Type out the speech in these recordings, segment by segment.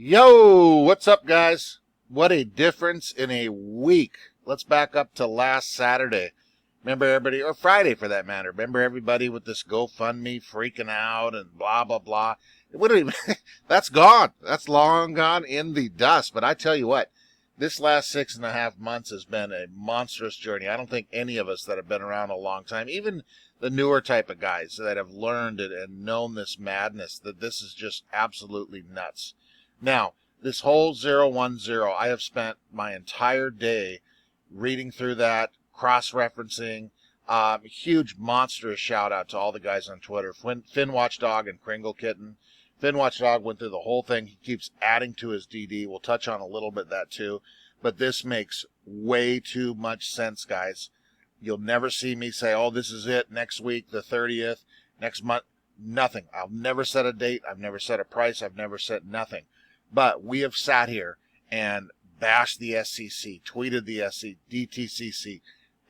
Yo, what's up, guys? What a difference in a week. Let's back up to last Saturday. Remember everybody, or Friday for that matter. Remember everybody with this GoFundMe freaking out and blah, blah, blah. That's gone. That's long gone in the dust. But I tell you what, this last 6.5 months has been a monstrous journey. I don't think any of us that have been around a long time, even the newer type of guys that have learned it and known this madness, that this is just absolutely nuts. Now, this whole 010, I have spent my entire day reading through that, cross-referencing. Huge monstrous shout out to all the guys on Twitter, Finn Watchdog and Kringle Kitten. Finn Watchdog went through the whole thing. He keeps adding to his DD. We'll touch on a little bit of that too. But this makes way too much sense, guys. You'll never see me say, oh, this is it, next week, the 30th, next month. Nothing. I'll never set a date. I've never set a price. I've never set nothing. But we have sat here and bashed the SEC, tweeted the SEC, DTCC,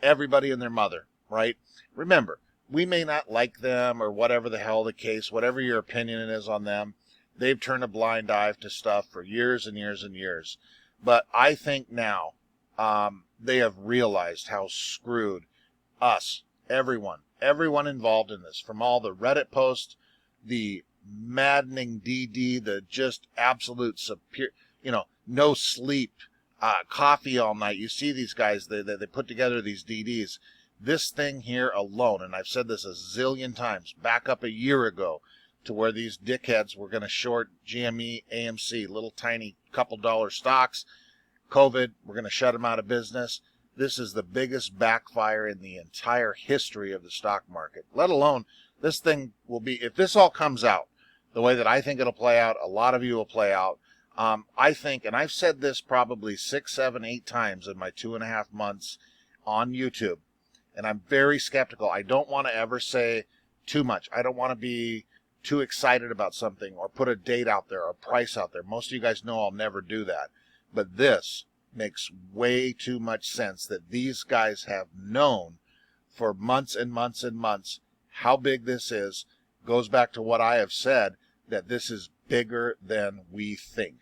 everybody and their mother, right? Remember, we may not like them or whatever the hell the case, whatever your opinion is on them. They've turned a blind eye to stuff for years and years and years. But I think now they have realized how screwed us, everyone involved in this, from all the Reddit posts, the maddening DD, the just absolute superior, no sleep, coffee all night. You see these guys, they put together these DDs. This thing here alone, and I've said this a zillion times, back up a year ago to where these dickheads were going to short GME, AMC, little tiny couple dollar stocks. COVID, we're going to shut them out of business. This is the biggest backfire in the entire history of the stock market, let alone this thing will be, if this all comes out the way that I think it'll play out, a lot of you will play out. I think, and I've said this probably 6, 7, 8 times in my 2.5 months on YouTube, and I'm very skeptical. I don't want to ever say too much. I don't want to be too excited about something or put a date out there or a price out there. Most of you guys know I'll never do that. But this makes way too much sense that these guys have known for months and months and months how big this is. Goes back to what I have said, that this is bigger than we think.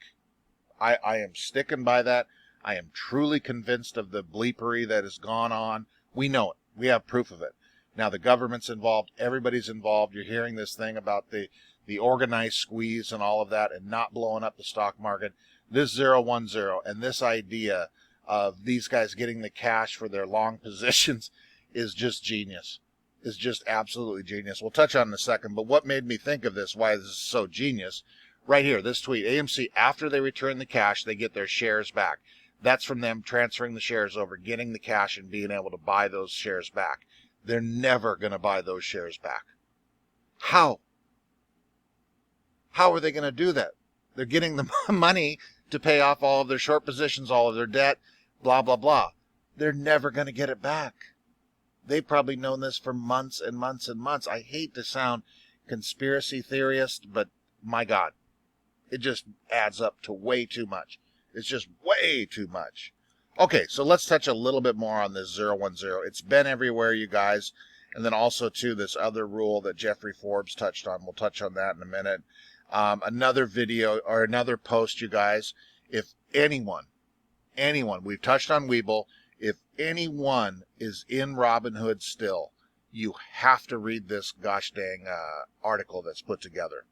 I am sticking by that. I am truly convinced of the bleepery that has gone on. We know it. We have proof of it. Now the government's involved. Everybody's involved. You're hearing this thing about the organized squeeze and all of that and not blowing up the stock market. This 010 and this idea of these guys getting the cash for their long positions is just genius. Is just absolutely genius. We'll touch on it in a second, but what made me think of this, why this is so genius, right here, this tweet, AMC, after they return the cash, they get their shares back. That's from them transferring the shares over, getting the cash, and being able to buy those shares back. They're never going to buy those shares back. How? How are they going to do that? They're getting the money to pay off all of their short positions, all of their debt, blah, blah, blah. They're never going to get it back. They've probably known this for months and months and months. I hate to sound conspiracy theorist, but my God, it just adds up to way too much. It's just way too much. Okay, so let's touch a little bit more on this 010. It's been everywhere, you guys. And then also, too, this other rule that Jeffrey Forbes touched on. We'll touch on that in a minute. Another video or another post, you guys. If anyone, we've touched on Webull. If anyone is in Robinhood still, you have to read this gosh dang article that's put together.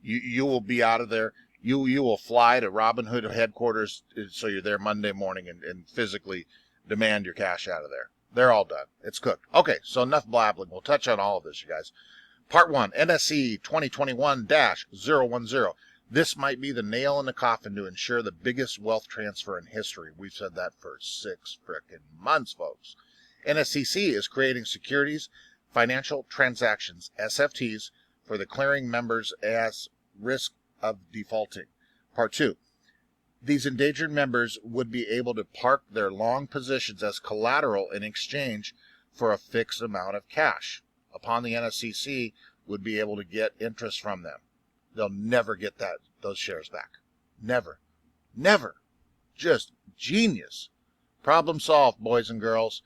You will be out of there. You will fly to Robinhood headquarters, so you're there Monday morning and physically demand your cash out of there. They're all done. It's cooked. Okay, so enough blabbling. We'll touch on all of this, you guys. Part 1, NSC 2021-010. This might be the nail in the coffin to ensure the biggest wealth transfer in history. We've said that for 6 frickin' months, folks. NSCC is creating securities, financial transactions, SFTs, for the clearing members as risk of defaulting. Part 2. These endangered members would be able to park their long positions as collateral in exchange for a fixed amount of cash. Upon the NSCC would be able to get interest from them. They'll never get those shares back. Never. Never. Just genius. Problem solved, boys and girls.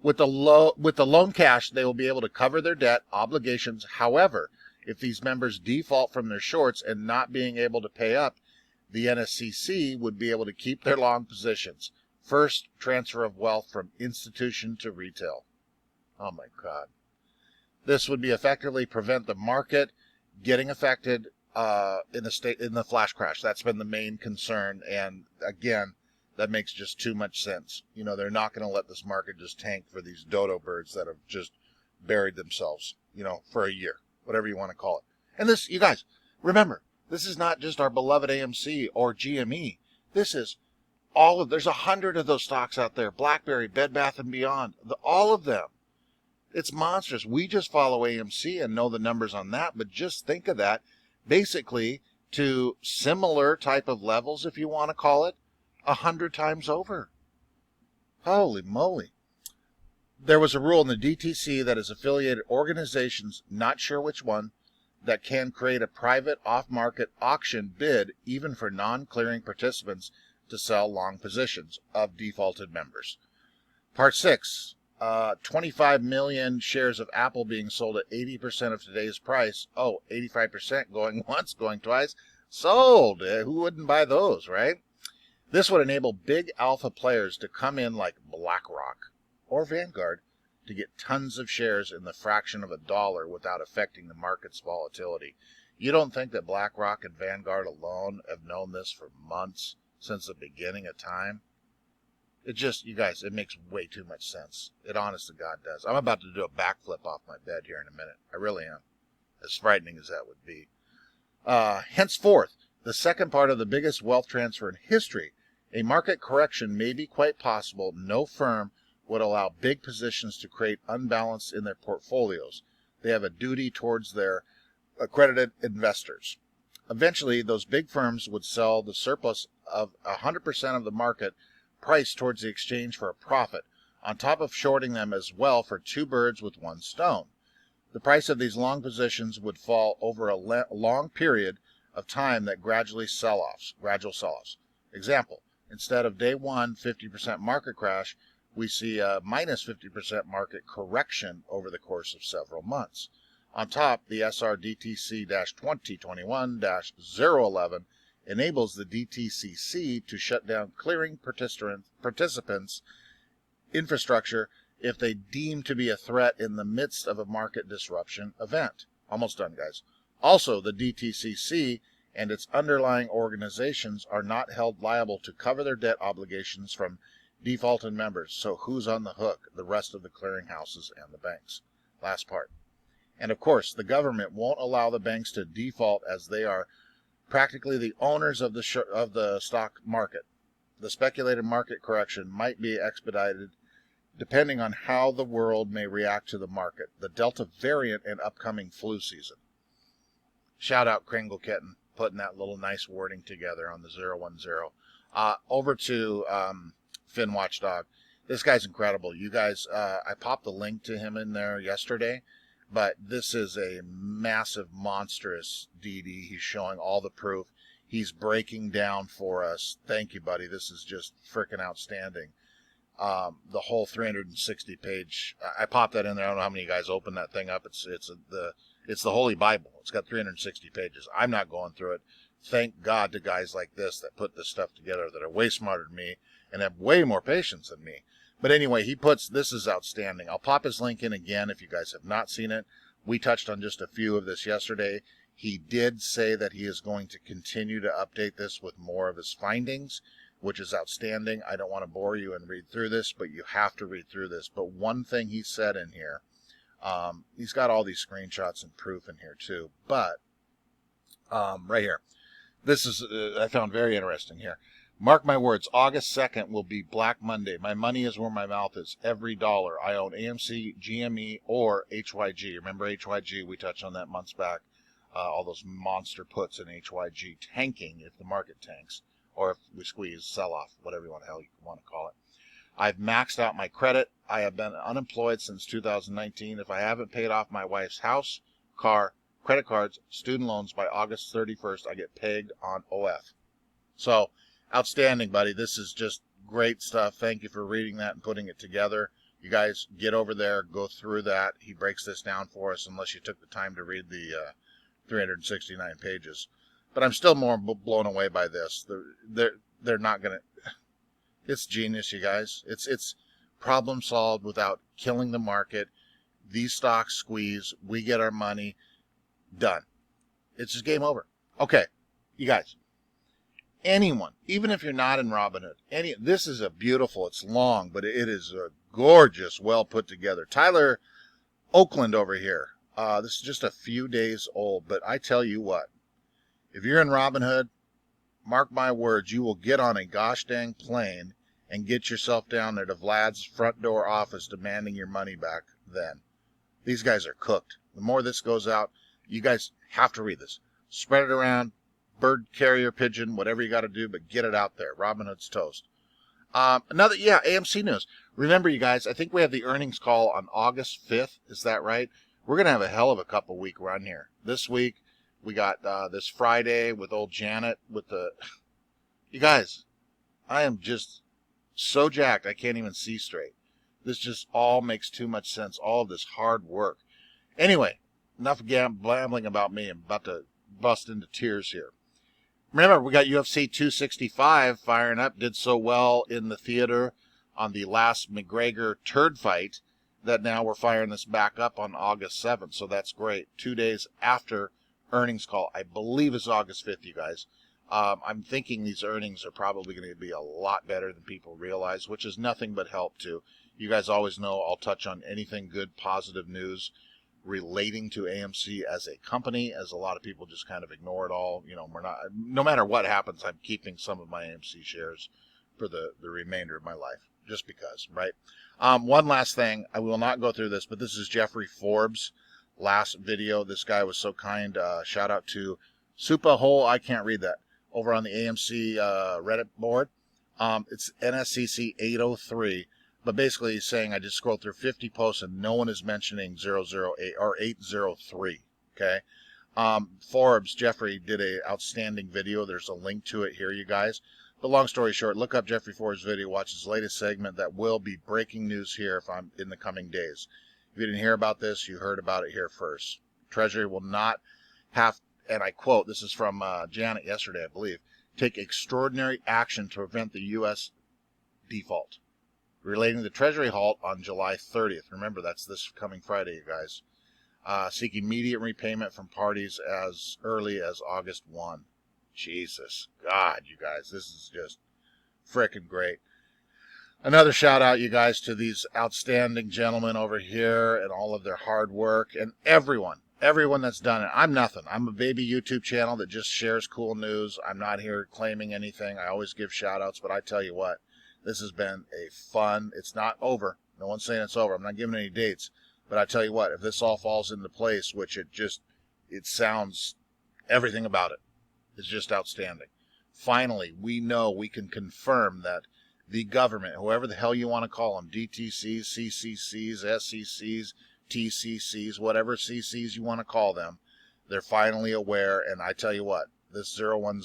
With the loan cash, they will be able to cover their debt obligations. However, if these members default from their shorts and not being able to pay up, the NSCC would be able to keep their long positions. First transfer of wealth from institution to retail. Oh my God. This would be effectively prevent the market getting affected in the flash crash. That's been the main concern. And again, that makes just too much sense. You know, they're not going to let this market just tank for these dodo birds that have just buried themselves, you know, for a year, whatever you want to call it. And this, you guys, remember, this is not just our beloved AMC or GME. This is there's 100 of those stocks out there. BlackBerry, Bed Bath & Beyond, all of them. It's monstrous. We just follow AMC and know the numbers on that, but just think of that basically to similar type of levels, if you want to call it, 100 times over. Holy moly. There was a rule in the DTC that is affiliated organizations, not sure which one, that can create a private off-market auction bid even for non-clearing participants to sell long positions of defaulted members. Part 6, 25 million shares of Apple being sold at 80% of today's price. Oh, 85% going once, going twice. Sold. Who wouldn't buy those, right? This would enable big alpha players to come in like BlackRock or Vanguard to get tons of shares in the fraction of a dollar without affecting the market's volatility. You don't think that BlackRock and Vanguard alone have known this for months, since the beginning of time? It just, you guys, it makes way too much sense. It honest to God does. I'm about to do a backflip off my bed here in a minute. I really am. As frightening as that would be. Henceforth, the second part of the biggest wealth transfer in history, a market correction may be quite possible. No firm would allow big positions to create unbalance in their portfolios. They have a duty towards their accredited investors. Eventually, those big firms would sell the surplus of 100% of the market price towards the exchange for a profit, on top of shorting them as well for two birds with one stone. The price of these long positions would fall over a long period of time that gradual sell-offs. Example, instead of day one 50% market crash, we see a minus 50% market correction over the course of several months. On top, the SR-DTC-2021-011 enables the DTCC to shut down clearing participants' infrastructure if they deem to be a threat in the midst of a market disruption event. Almost done, guys. Also, the DTCC and its underlying organizations are not held liable to cover their debt obligations from defaulted members. So who's on the hook? The rest of the clearinghouses and the banks. Last part. And of course, the government won't allow the banks to default, as they are practically the owners of the stock market. The speculated market correction might be expedited depending on how the world may react to the market, the Delta variant, and upcoming flu season. Shout out Kringle Kitten, putting that little nice wording together on the 010. Over to Finn Watchdog. This guy's incredible. You guys, I popped the link to him in there yesterday. But this is a massive, monstrous DD. He's showing all the proof. He's breaking down for us. Thank you, buddy. This is just freaking outstanding. The whole 360-page. I popped that in there. I don't know how many of you guys opened that thing up. It's the Holy Bible. It's got 360 pages. I'm not going through it. Thank God to guys like this that put this stuff together, that are way smarter than me and have way more patience than me. But anyway, this is outstanding. I'll pop his link in again if you guys have not seen it. We touched on just a few of this yesterday. He did say that he is going to continue to update this with more of his findings, which is outstanding. I don't want to bore you and read through this, but you have to read through this. But one thing he said in here, he's got all these screenshots and proof in here too. But right here, this is I found very interesting here. Mark my words, August 2nd will be Black Monday. My money is where my mouth is. Every dollar. I own AMC, GME, or HYG. Remember HYG? We touched on that months back. All those monster puts in HYG tanking if the market tanks. Or if we squeeze, sell off, whatever you want to call it. I've maxed out my credit. I have been unemployed since 2019. If I haven't paid off my wife's house, car, credit cards, student loans by August 31st, I get pegged on OF. So, outstanding, buddy. This is just great stuff. Thank you for reading that and putting it together. You guys get over there, go through that. He breaks this down for us, unless you took the time to read the 369 pages. But I'm still more blown away by this. They're not going to... It's genius, you guys. It's problem solved without killing the market. These stocks squeeze. We get our money. Done. It's just game over. Okay, you guys. Anyone, even if you're not in Robinhood, this is a beautiful, it's long, but it is a gorgeous, well put together. Tyler Oakland over here. This is just a few days old, but I tell you what, if you're in Robinhood, mark my words, you will get on a gosh dang plane and get yourself down there to Vlad's front door office demanding your money back then. These guys are cooked. The more this goes out, you guys have to read this. Spread it around, bird carrier pigeon, whatever you got to do, but get it out there. Robinhood's toast. AMC news. Remember, you guys, I think we have the earnings call on August 5th. Is that right? We're going to have a hell of a couple week run here. This week, we got this Friday with old Janet with the... You guys, I am just so jacked I can't even see straight. This just all makes too much sense. All of this hard work. Anyway, enough blabbling about me. I'm about to bust into tears here. Remember, we got UFC 265 firing up. Did so well in the theater on the last McGregor turd fight that now we're firing this back up on August 7th. So that's great. 2 days after earnings call. I believe it's August 5th, you guys. I'm thinking these earnings are probably going to be a lot better than people realize, which is nothing but help too. You guys always know I'll touch on anything good, positive news relating to AMC as a company, as a lot of people just kind of ignore it all. You know, we're not, no matter what happens, I'm keeping some of my AMC shares for the remainder of my life, just because, right? One last thing, I will not go through this, but this is Jeffrey Forbes' last video. This guy was so kind. Shout out to Supa Hole, I can't read that, over on the AMC Reddit board. It's NSCC-2021-010. But basically he's saying I just scrolled through 50 posts and no one is mentioning 008 or 803. Okay. Forbes, Jeffrey did a outstanding video. There's a link to it here, you guys. But long story short, look up Jeffrey Forbes' video, watch his latest segment that will be breaking news here if I'm in the coming days. If you didn't hear about this, you heard about it here first. Treasury will not have, and I quote, this is from Janet yesterday, I believe, take extraordinary action to prevent the U.S. default. Relating to the Treasury halt on July 30th. Remember, that's this coming Friday, you guys. Seek immediate repayment from parties as early as August 1. Jesus. God, you guys, this is just frickin' great. Another shout out, you guys, to these outstanding gentlemen over here and all of their hard work and everyone that's done it. I'm nothing. I'm a baby YouTube channel that just shares cool news. I'm not here claiming anything. I always give shout outs, but I tell you what. This has been a fun, it's not over. No one's saying it's over. I'm not giving any dates. But I tell you what, if this all falls into place, which it sounds, everything about it is just outstanding. Finally, we know, we can confirm that the government, whoever the hell you want to call them, DTCs, CCCs, SCCs, TCCs, whatever CCs you want to call them, they're finally aware. And I tell you what, this 010,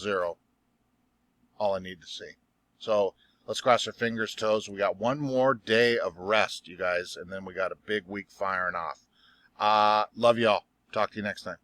all I need to see. So, let's cross our fingers, toes. We got one more day of rest, you guys, and then we got a big week firing off. Love y'all. Talk to you next time.